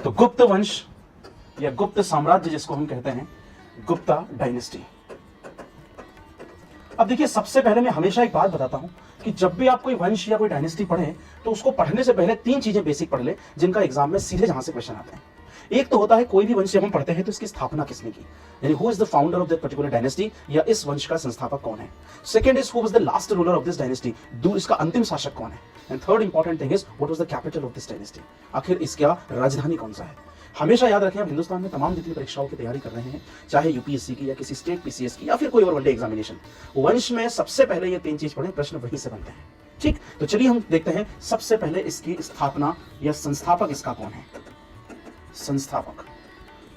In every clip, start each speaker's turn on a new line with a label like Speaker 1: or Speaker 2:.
Speaker 1: तो गुप्त वंश या गुप्त साम्राज्य जिसको हम कहते हैं, गुप्ता डायनेस्टी। अब देखिए, सबसे पहले मैं हमेशा एक बात बताता हूं कि जब भी आप कोई वंश या कोई डायनेस्टी पढ़ें तो उसको पढ़ने से पहले 3 चीजें बेसिक पढ़ ले, जिनका एग्जाम में सीधे जहां से क्वेश्चन आते हैं। एक तो होता है कोई भी वंश जब हम पढ़ते हैं तो इसकी स्थापना किसने की, यानी who is the founder of that particular dynasty, या इस वंश का संस्थापक कौन है। Second is who was the last ruler of this dynasty, इसका अंतिम शासक कौन है। And third important thing is what was the capital of this dynasty, आखिर इसका राजधानी कौन सा है। हमेशा याद रखें, आप हिंदुस्तान में तमाम जितनी परीक्षाओं की तैयारी कर रहे हैं, चाहे यूपीएससी की या किसी स्टेट पीसीएस की या फिर कोई और वनडे एग्जामिनेशन, वंश में सबसे पहले ये 3 चीज पढ़ें, प्रश्न वहीं से बनते हैं। ठीक, तो चलिए हम देखते हैं सबसे पहले इसकी स्थापना या संस्थापक इसका कौन है। संस्थापक,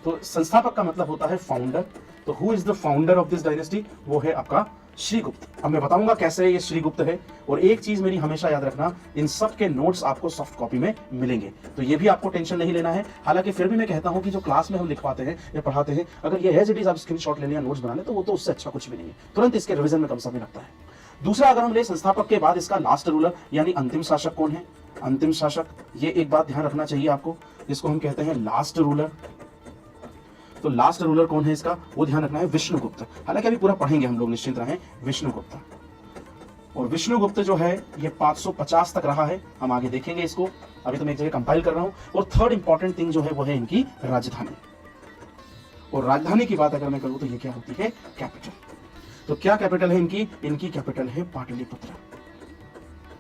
Speaker 1: तो संस्थापक का मतलब होता है फाउंडर। तो who is the founder of this dynasty, वो है आपका श्रीगुप्त। अब मैं बताऊंगा कैसे ये श्रीगुप्त है। और एक चीज मेरी हमेशा याद रखना, इन सब के नोट्स आपको सॉफ्ट कॉपी में मिलेंगे, तो ये भी आपको टेंशन नहीं लेना है। हालांकि फिर भी मैं कहता हूं कि जो क्लास में हम लिखवाते हैं या पढ़ाते हैं, अगर ये एज इट इज आप स्क्रीनशॉट लेने या नोट्स बना ले तो वो तो उससे अच्छा कुछ भी नहीं है, तुरंत इसके रिवीजन में कम समय लगता है। दूसरा, अगर हम ले संस्थापक के बाद इसका लास्ट रूलर यानी अंतिम शासक कौन है, अंतिम शासक, ये एक बात ध्यान रखना चाहिए आपको, जिसको हम कहते हैं लास्ट रूलर। तो लास्ट रूलर कौन है इसका, वो ध्यान रखना है, विष्णुगुप्त। हालांकि अभी पूरा पढ़ेंगे हम लोग, निश्चिंत रहें, विष्णुगुप्त। और विष्णुगुप्त जो है ये 550 तक रहा है, हम आगे देखेंगे इसको, अभी तो मैं एक जगह कंपाइल कर रहा हूं। और थर्ड इंपॉर्टेंट थिंग जो है वो है इनकी राजधानी। और राजधानी की बात अगर मैं करूं तो ये क्या होती है, कैपिटल। तो क्या कैपिटल है इनकी, इनकी कैपिटल है पाटलिपुत्र।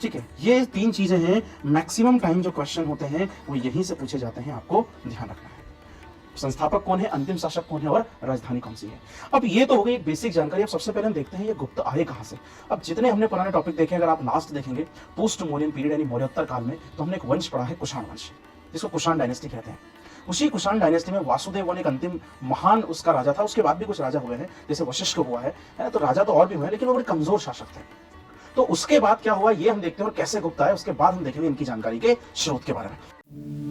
Speaker 1: ठीक है, ये 3 चीजें हैं, मैक्सिमम टाइम जो क्वेश्चन होते हैं वो यहीं से पूछे जाते हैं, आपको ध्यान रखना है। संस्थापक कौन है, अंतिम शासक कौन है और राजधानी कौन सी है। अब ये तो हो गई एक बेसिक जानकारी। अब सबसे पहले हम देखते हैं ये गुप्त आए कहां से। अब जितने हमने पुराने टॉपिक देखे, अगर आप लास्ट देखेंगे पोस्ट मौर्यन पीरियड यानी मौर्योत्तर काल में, तो हमने एक वंश पढ़ा है कुषाण वंश, जिसको कुषाण डायनेस्टी कहते हैं। उसी कुषाण डायनेस्टी में वासुदेव एक अंतिम महान उसका राजा था। उसके बाद भी कुछ राजा हुए हैं, जैसे वशिष्ठ हुआ है, तो राजा तो और भी हुए हैं, लेकिन वो बड़े कमजोर शासक थे। तो उसके बाद क्या हुआ ये हम देखते हैं, और कैसे गुप्त आए उसके बाद हम देखेंगे इनकी जानकारी के स्रोत के बारे में।